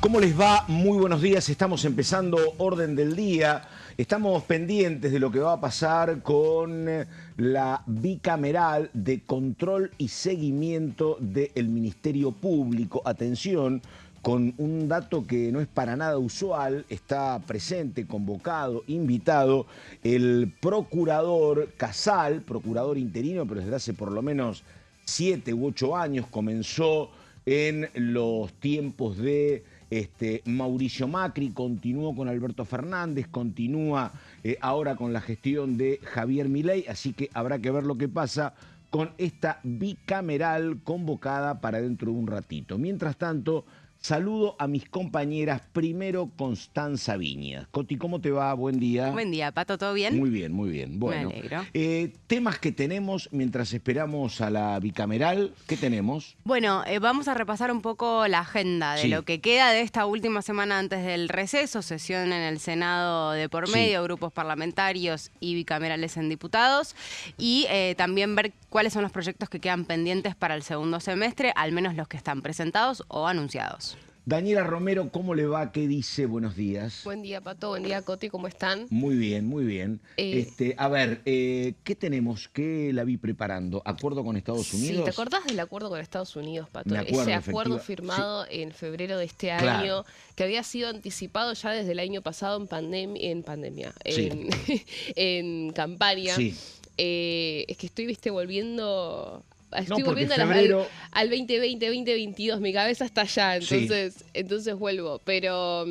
¿Cómo les va? Muy buenos días. Estamos empezando Orden del Día. Estamos pendientes de lo que va a pasar con la bicameral de control y seguimiento del Ministerio Público. Atención, con un dato que no es para nada usual, está presente, convocado, invitado, el procurador Casal, procurador interino, pero desde hace por lo menos 7 u 8 años, comenzó en los tiempos de Mauricio Macri, continuó con Alberto Fernández, continúa ahora con la gestión de Javier Milei, así que habrá que ver lo que pasa con esta bicameral convocada para dentro de un ratito. Mientras tanto, saludo a mis compañeras, primero Constanza Viñas. Coti, ¿cómo te va? Buen día. Buen día, Pato, ¿todo bien? Muy bien, muy bien. Bueno, me alegro. Temas que tenemos mientras esperamos a la bicameral, ¿qué tenemos? Bueno, vamos a repasar un poco la agenda de lo que queda de esta última semana antes del receso, sesión en el Senado de por medio, grupos parlamentarios y bicamerales en diputados, y también ver cuáles son los proyectos que quedan pendientes para el segundo semestre, al menos los que están presentados o anunciados. Daniela Romero, ¿cómo le va? ¿Qué dice? Buenos días. Buen día, Pato. Buen día, Coti. ¿Cómo están? Muy bien, muy bien. A ver, ¿qué tenemos? ¿Qué la vi preparando? ¿Acuerdo con Estados Unidos? Sí, ¿te acordás del acuerdo con Estados Unidos, Pato? Me acuerdo, ese acuerdo firmado en febrero de este año, que había sido anticipado ya desde el año pasado en pandemia, en campaña. Sí. Es que estoy, volviendo... Estoy volviendo al 2020, 2022, mi cabeza está allá, entonces vuelvo. Pero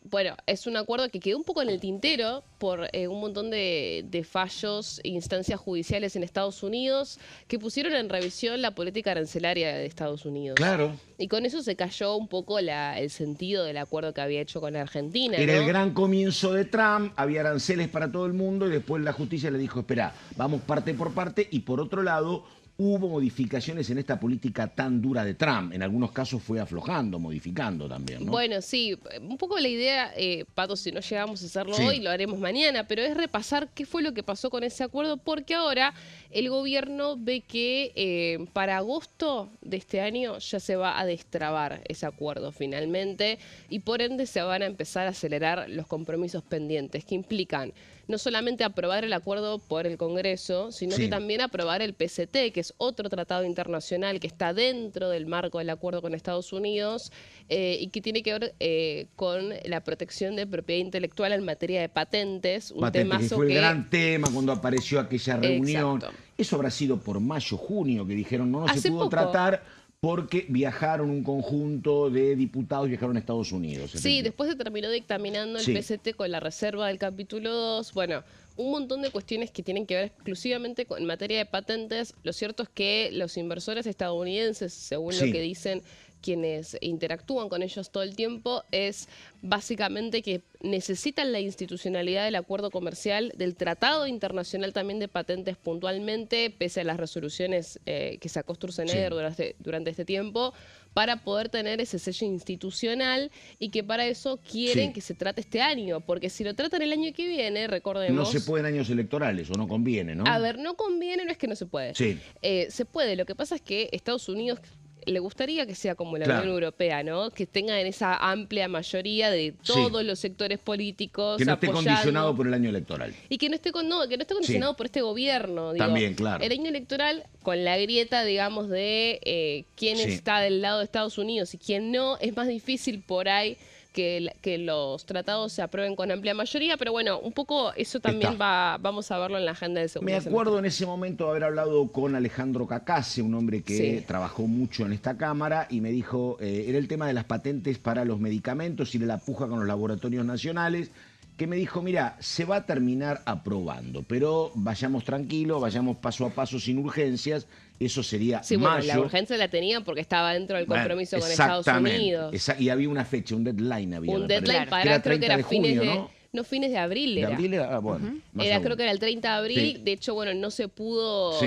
bueno, es un acuerdo que quedó un poco en el tintero por un montón de fallos e instancias judiciales en Estados Unidos que pusieron en revisión la política arancelaria de Estados Unidos. Claro. Y con eso se cayó un poco el sentido del acuerdo que había hecho con Argentina. Era el gran comienzo de Trump, había aranceles para todo el mundo y después la justicia le dijo, espera, vamos parte por parte, y por otro lado hubo modificaciones en esta política tan dura de Trump. En algunos casos fue aflojando, modificando también, ¿no? Bueno, sí, un poco la idea, Pato, si no llegamos a hacerlo hoy, lo haremos mañana, pero es repasar qué fue lo que pasó con ese acuerdo, porque ahora el gobierno ve que para agosto de este año ya se va a destrabar ese acuerdo finalmente, y por ende se van a empezar a acelerar los compromisos pendientes, que implican no solamente aprobar el acuerdo por el Congreso, sino que también aprobar el PCT, que es otro tratado internacional que está dentro del marco del acuerdo con Estados Unidos y que tiene que ver con la protección de propiedad intelectual en materia de patentes. Un temazo que fue el gran tema cuando apareció aquella reunión. Exacto. Eso habrá sido por mayo, junio, que dijeron no se pudo tratar porque viajaron un conjunto de diputados, viajaron a Estados Unidos. Sí, después se terminó dictaminando el PCT con la reserva del capítulo 2. Bueno, un montón de cuestiones que tienen que ver exclusivamente en materia de patentes. Lo cierto es que los inversores estadounidenses, según lo que dicen quienes interactúan con ellos todo el tiempo, es básicamente que necesitan la institucionalidad del acuerdo comercial, del Tratado Internacional también de Patentes puntualmente, pese a las resoluciones que sacó Sturzenegger durante este tiempo, para poder tener ese sello institucional, y que para eso quieren que se trate este año, porque si lo tratan el año que viene, recordemos... No se puede en años electorales, o no conviene, ¿no? A ver, no conviene, no es que no se puede. Se puede, lo que pasa es que Estados Unidos le gustaría que sea como la Unión Europea, ¿no? Que tenga en esa amplia mayoría de todos los sectores políticos que no esté condicionado por el año electoral. Y que no esté condicionado por este gobierno. Digo, también, claro. El año electoral, con la grieta, digamos, de quién está del lado de Estados Unidos y quién no, es más difícil por ahí que los tratados se aprueben con amplia mayoría, pero bueno, un poco eso también vamos a verlo en la agenda de segundo semestre. Me acuerdo en ese momento de haber hablado con Alejandro Cacase, un hombre que trabajó mucho en esta Cámara, y me dijo, era el tema de las patentes para los medicamentos y de la puja con los laboratorios nacionales, que me dijo, mira, se va a terminar aprobando, pero vayamos tranquilos, vayamos paso a paso sin urgencias. Eso sería mayo. Bueno, la urgencia la tenían porque estaba dentro del compromiso con Estados Unidos. Y había una fecha, un deadline había. Un deadline para, creo que era fines de junio, ¿no? No, fines de abril ¿De era. abril era? Ah, bueno. Más Era, aún. creo que era el 30 de abril. Sí. De hecho, bueno, no se pudo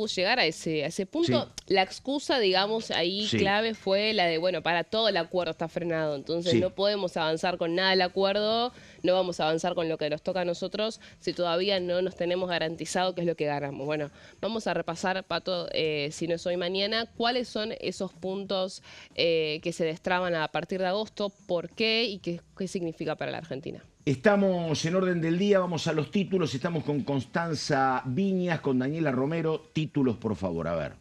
llegar a ese punto. Sí. La excusa, digamos, ahí Sí. clave fue la de, bueno, para todo el acuerdo está frenado. Entonces Sí. no podemos avanzar con nada del acuerdo, no vamos a avanzar con lo que nos toca a nosotros si todavía no nos tenemos garantizado qué es lo que ganamos. Bueno, vamos a repasar, Pato, si no es hoy, mañana, cuáles son esos puntos que se destraban a partir de agosto, por qué y qué significa para la Argentina. Estamos en orden del día, vamos a los títulos. Estamos con Constanza Viñas, con Daniela Romero. Títulos, por favor, a ver.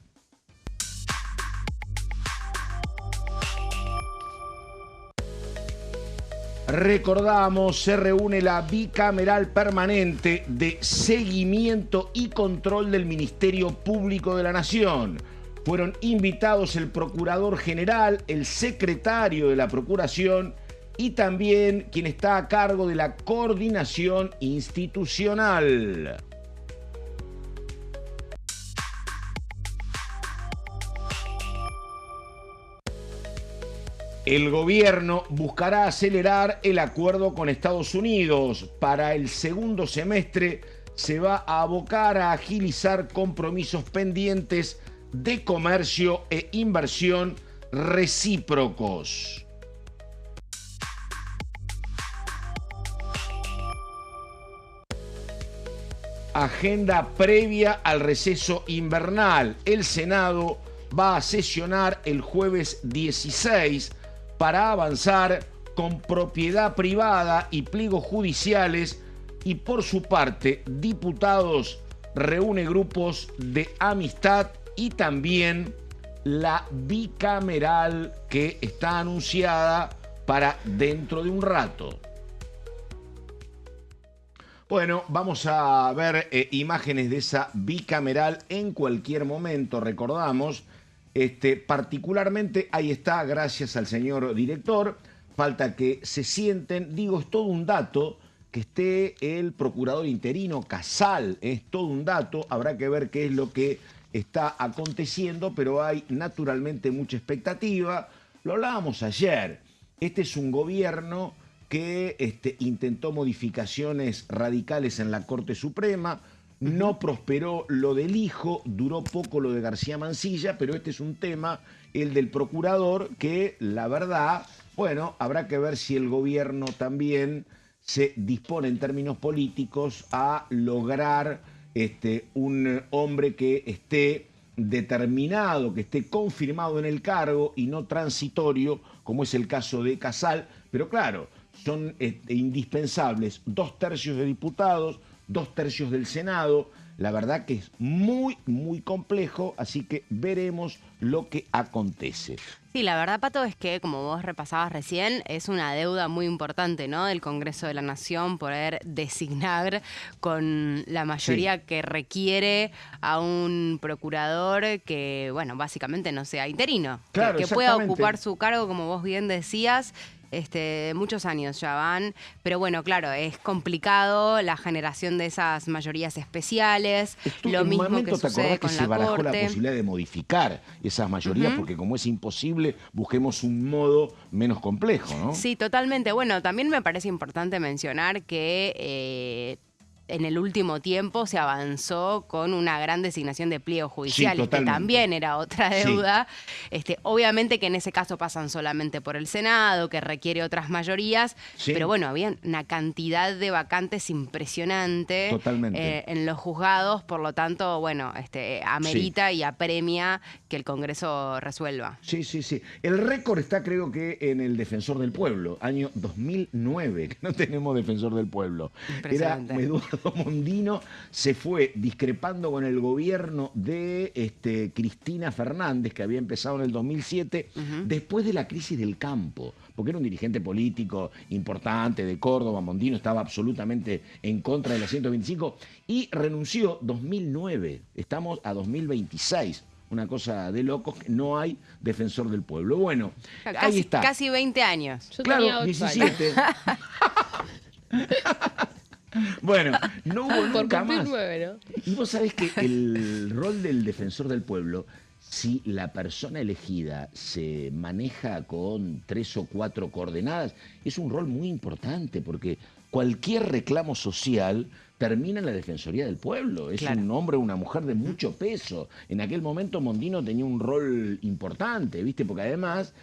Recordamos, se reúne la bicameral permanente de seguimiento y control del Ministerio Público de la Nación. Fueron invitados el Procurador General, el Secretario de la Procuración y también quien está a cargo de la coordinación institucional. El gobierno buscará acelerar el acuerdo con Estados Unidos. Para el segundo semestre se va a abocar a agilizar compromisos pendientes de comercio e inversión recíprocos. Agenda previa al receso invernal. El Senado va a sesionar el jueves 16 para avanzar con propiedad privada y pliegos judiciales, y por su parte, diputados reúne grupos de amistad y también la bicameral que está anunciada para dentro de un rato. Bueno, vamos a ver imágenes de esa bicameral en cualquier momento, recordamos. Particularmente, ahí está, gracias al señor director. Falta que se sienten, digo, es todo un dato que esté el procurador interino Casal, es todo un dato, habrá que ver qué es lo que está aconteciendo, pero hay naturalmente mucha expectativa. Lo hablábamos ayer, este es un gobierno que intentó modificaciones radicales en la Corte Suprema, no prosperó lo del hijo, duró poco lo de García Mansilla, pero este es un tema, el del procurador, que la verdad, bueno, habrá que ver si el gobierno también se dispone en términos políticos a lograr un hombre que esté determinado, que esté confirmado en el cargo y no transitorio, como es el caso de Casal. Pero claro, son indispensables 2/3 de diputados, 2/3 del Senado. La verdad que es muy, muy complejo, así que veremos lo que acontece. Sí, la verdad, Pato, es que, como vos repasabas recién, es una deuda muy importante, ¿no?, del Congreso de la Nación poder designar con la mayoría que requiere a un procurador que, bueno, básicamente no sea interino. Claro, que pueda ocupar su cargo, como vos bien decías. Muchos años ya van, pero bueno, claro, es complicado la generación de esas mayorías especiales. Lo mismo que sucede con la Corte. Se barajó la posibilidad de modificar esas mayorías, porque como es imposible, busquemos un modo menos complejo, ¿no? Sí, totalmente. Bueno, también me parece importante mencionar que en el último tiempo se avanzó con una gran designación de pliegos judiciales, que también era otra deuda. Sí. Obviamente que en ese caso pasan solamente por el Senado, que requiere otras mayorías, pero bueno, había una cantidad de vacantes impresionante en los juzgados, por lo tanto, bueno, amerita y apremia que el Congreso resuelva. Sí, sí, sí. El récord está, creo que, en el Defensor del Pueblo, año 2009, que no tenemos Defensor del Pueblo. Era Eduardo Mondino, se fue discrepando con el gobierno de Cristina Fernández, que había empezado en el 2007, después de la crisis del campo, porque era un dirigente político importante de Córdoba. Mondino estaba absolutamente en contra de la 125 y renunció 2009. Estamos a 2026. Una cosa de locos, que no hay Defensor del Pueblo. Bueno, ahí está. Casi 20 años. Yo claro, 17. Bueno, no hubo nunca más. 9, ¿no? Y vos sabés que el rol del Defensor del Pueblo, si la persona elegida se maneja con 3 o 4 coordenadas, es un rol muy importante, porque cualquier reclamo social termina en la Defensoría del Pueblo. Es un hombre o una mujer de mucho peso. En aquel momento Mondino tenía un rol importante, ¿viste? Porque además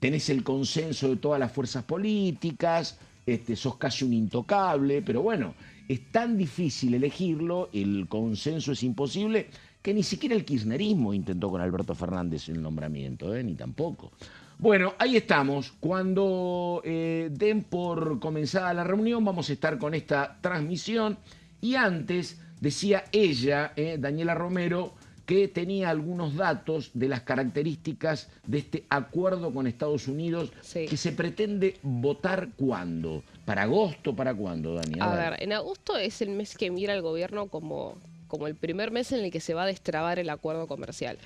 tenés el consenso de todas las fuerzas políticas, sos casi un intocable, pero bueno, es tan difícil elegirlo, el consenso es imposible, que ni siquiera el kirchnerismo intentó con Alberto Fernández el nombramiento, ni tampoco. Bueno, ahí estamos. Cuando den por comenzada la reunión, vamos a estar con esta transmisión. Y antes decía ella, Daniela Romero, que tenía algunos datos de las características de este acuerdo con Estados Unidos, que se pretende votar ¿cuándo? ¿Para agosto? ¿Para cuándo, Daniela? A ver, en agosto es el mes que mira el gobierno como el primer mes en el que se va a destrabar el acuerdo comercial.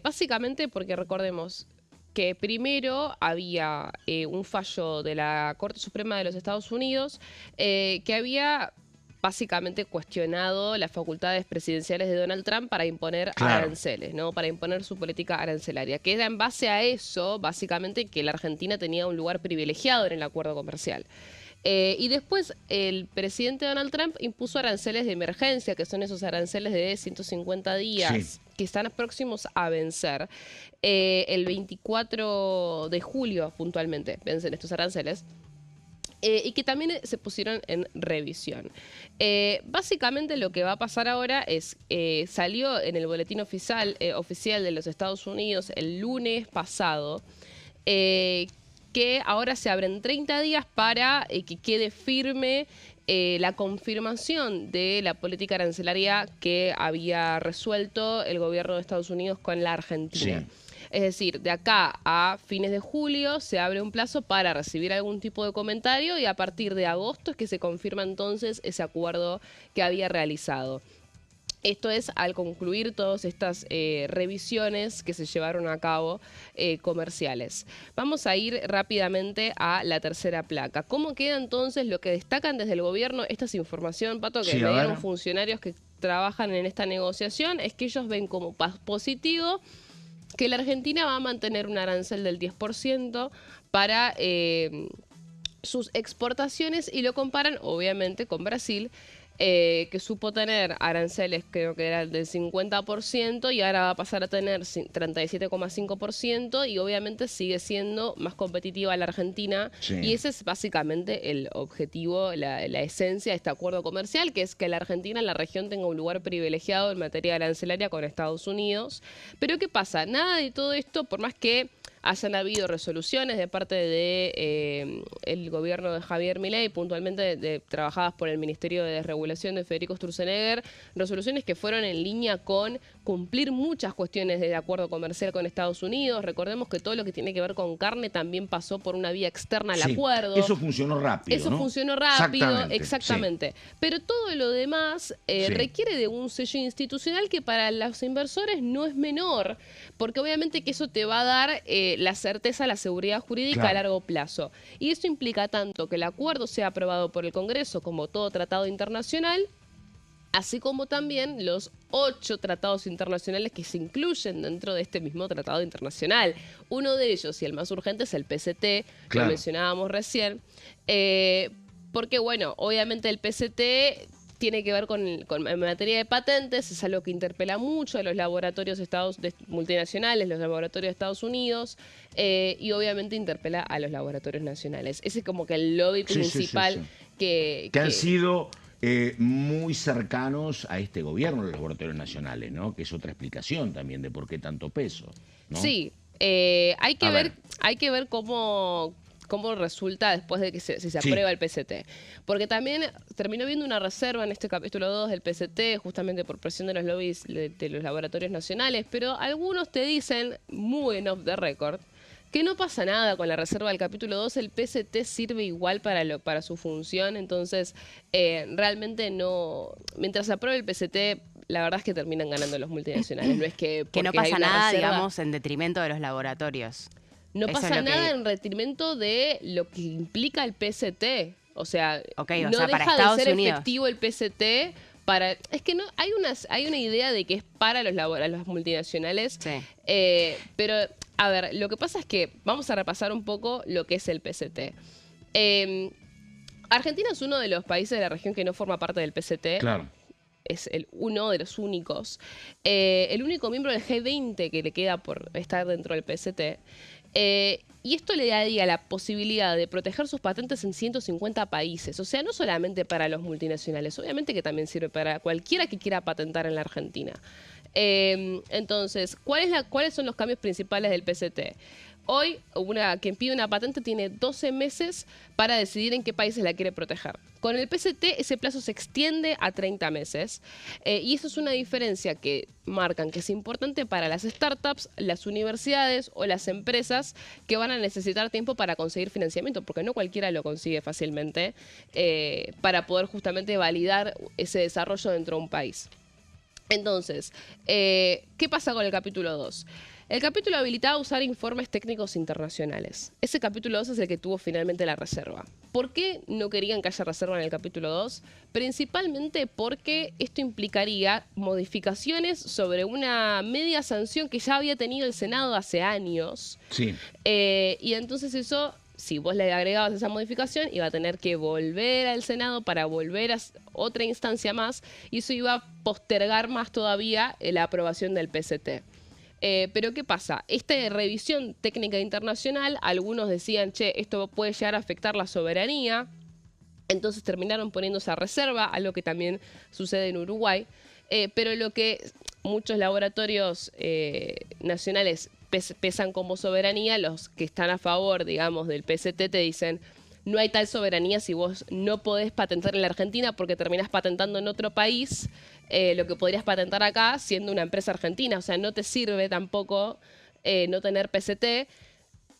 Básicamente porque recordemos que primero había un fallo de la Corte Suprema de los Estados Unidos que había básicamente cuestionado las facultades presidenciales de Donald Trump para imponer aranceles, ¿no? Para imponer su política arancelaria, que era en base a eso, básicamente, que la Argentina tenía un lugar privilegiado en el acuerdo comercial. Y después el presidente Donald Trump impuso aranceles de emergencia, que son esos aranceles de 150 días, que están próximos a vencer. El 24 de julio, puntualmente, vencen estos aranceles. Y que también se pusieron en revisión. Básicamente lo que va a pasar ahora es, salió en el boletín oficial de los Estados Unidos el lunes pasado, que ahora se abren 30 días para que quede firme la confirmación de la política arancelaria que había resuelto el gobierno de Estados Unidos con la Argentina. Es decir, de acá a fines de julio se abre un plazo para recibir algún tipo de comentario y a partir de agosto es que se confirma entonces ese acuerdo que había realizado. Esto es al concluir todas estas revisiones que se llevaron a cabo comerciales. Vamos a ir rápidamente a la tercera placa. ¿Cómo queda entonces lo que destacan desde el gobierno? Esta es información, Pato, que me dieron funcionarios que trabajan en esta negociación. Es que ellos ven como positivo que la Argentina va a mantener un arancel del 10% para sus exportaciones y lo comparan obviamente con Brasil, que supo tener aranceles, creo que era del 50% y ahora va a pasar a tener 37,5% y obviamente sigue siendo más competitiva la Argentina. Y ese es básicamente el objetivo, la esencia de este acuerdo comercial, que es que la Argentina en la región tenga un lugar privilegiado en materia arancelaria con Estados Unidos. Pero ¿qué pasa? Nada de todo esto, por más que hayan habido resoluciones de parte de el gobierno de Javier Milei, puntualmente trabajadas por el Ministerio de Desregulación de Federico Sturzenegger, resoluciones que fueron en línea con cumplir muchas cuestiones del acuerdo comercial con Estados Unidos. Recordemos que todo lo que tiene que ver con carne también pasó por una vía externa al acuerdo. Eso funcionó rápido, Eso funcionó rápido, exactamente. Pero todo lo demás requiere de un sello institucional que para los inversores no es menor, porque obviamente que eso te va a dar la certeza, la seguridad jurídica a largo plazo. Y eso implica tanto que el acuerdo sea aprobado por el Congreso como todo tratado internacional, así como también los 8 tratados internacionales que se incluyen dentro de este mismo tratado internacional. Uno de ellos, y el más urgente, es el PCT, lo mencionábamos recién, porque, bueno, obviamente el PCT tiene que ver en materia de patentes, es algo que interpela mucho a los laboratorios multinacionales, los laboratorios de Estados Unidos, y obviamente interpela a los laboratorios nacionales. Ese es como que el lobby principal que han sido muy cercanos a este gobierno, los laboratorios nacionales, ¿no? Que es otra explicación también de por qué tanto peso, ¿no? Sí, hay que ver cómo resulta después de que se aprueba el PCT. Porque también terminó viendo una reserva en este capítulo 2 del PCT, justamente por presión de los lobbies de los laboratorios nacionales, pero algunos te dicen, muy off the record, que no pasa nada con la reserva del capítulo 2, el PCT sirve igual para su función, entonces realmente no... Mientras se apruebe el PCT, la verdad es que terminan ganando los multinacionales, no es que no pasa nada, digamos, en detrimento de los laboratorios. No pasa nada en detrimento de lo que implica el PCT. O sea, no deja para de ser Unidos. efectivo el PCT para... Es que no hay una idea de que es para los multinacionales. Pero, a ver, lo que pasa es que vamos a repasar un poco lo que es el PCT. Argentina es uno de los países de la región que no forma parte del PCT. Claro. Es uno de los únicos. El único miembro del G20 que le queda por estar dentro del PCT. Y esto le daría la posibilidad de proteger sus patentes en 150 países. O sea, no solamente para los multinacionales, obviamente que también sirve para cualquiera que quiera patentar en la Argentina. Entonces, ¿cuáles son los cambios principales del PCT? Hoy, quien pide una patente tiene 12 meses para decidir en qué países la quiere proteger. Con el PCT ese plazo se extiende a 30 meses y eso es una diferencia que marcan que es importante para las startups, las universidades o las empresas que van a necesitar tiempo para conseguir financiamiento, porque no cualquiera lo consigue fácilmente para poder justamente validar ese desarrollo dentro de un país. Entonces, ¿qué pasa con el capítulo 2? El capítulo habilitaba usar informes técnicos internacionales. Ese capítulo 2 es el que tuvo finalmente la reserva. ¿Por qué no querían que haya reserva en el capítulo 2? Principalmente porque esto implicaría modificaciones sobre una media sanción que ya había tenido el Senado hace años. Sí. Y entonces eso, si vos le agregabas esa modificación, iba a tener que volver al Senado para volver a otra instancia más, y eso iba a postergar más todavía la aprobación del PCT. Pero ¿qué pasa? Esta revisión técnica internacional, algunos decían, che, esto puede llegar a afectar la soberanía, entonces terminaron poniendo esa reserva, algo que también sucede en Uruguay, pero lo que muchos laboratorios nacionales pesan como soberanía, los que están a favor, digamos, del PCT te dicen, no hay tal soberanía si vos no podés patentar en la Argentina porque terminás patentando en otro país lo que podrías patentar acá siendo una empresa argentina. O sea, no te sirve tampoco no tener PCT.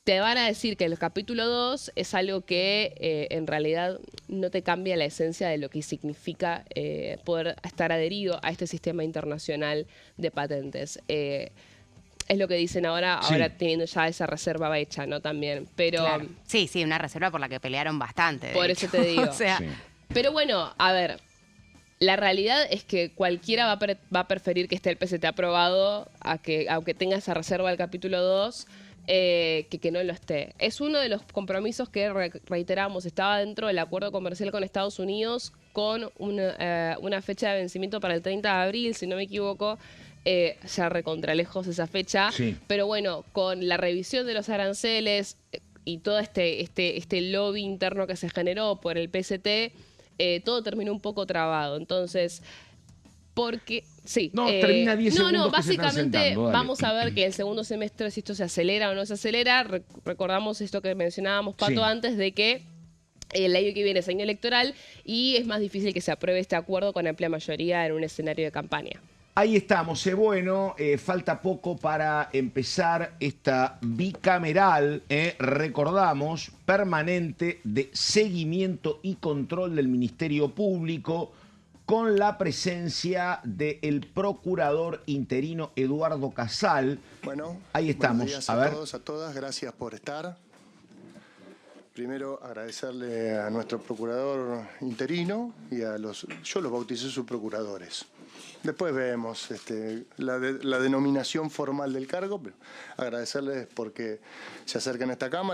Te van a decir que el capítulo 2 es algo que en realidad no te cambia la esencia de lo que significa poder estar adherido a este sistema internacional de patentes. Es lo que dicen ahora teniendo ya esa reserva hecha, ¿no? También, pero... Claro. Sí, una reserva por la que pelearon bastante. Por eso te digo. O sea, Sí. Pero bueno, a ver, la realidad es que cualquiera va a preferir que esté el PCT aprobado a que, aunque tenga esa reserva del capítulo 2, que no lo esté. Es uno de los compromisos que reiteramos, estaba dentro del acuerdo comercial con Estados Unidos con una fecha de vencimiento para el 30 de abril, si no me equivoco. Ya recontralejos esa fecha, Sí. pero bueno, con la revisión de los aranceles y todo este lobby interno que se generó por el PCT, todo terminó un poco trabado. Entonces, porque... Sí. No, termina 10 segundos que se están básicamente sentando, dale. vamos a ver que el segundo semestre, si esto se acelera o no se acelera, recordamos esto que mencionábamos, Pato, Sí. antes de que el año que viene es año electoral y es más difícil que se apruebe este acuerdo con amplia mayoría en un escenario de campaña. Ahí estamos, bueno, falta poco para empezar esta bicameral, recordamos, permanente de seguimiento y control del Ministerio Público, con la presencia del procurador interino Eduardo Casal. Bueno, ahí estamos. Buenos días a a ver. todos, a todas, gracias por estar. Primero agradecerle a nuestro procurador interino y a yo los bauticé subprocuradores. Después vemos la denominación formal del cargo, pero agradecerles porque se acercan a esta Cámara.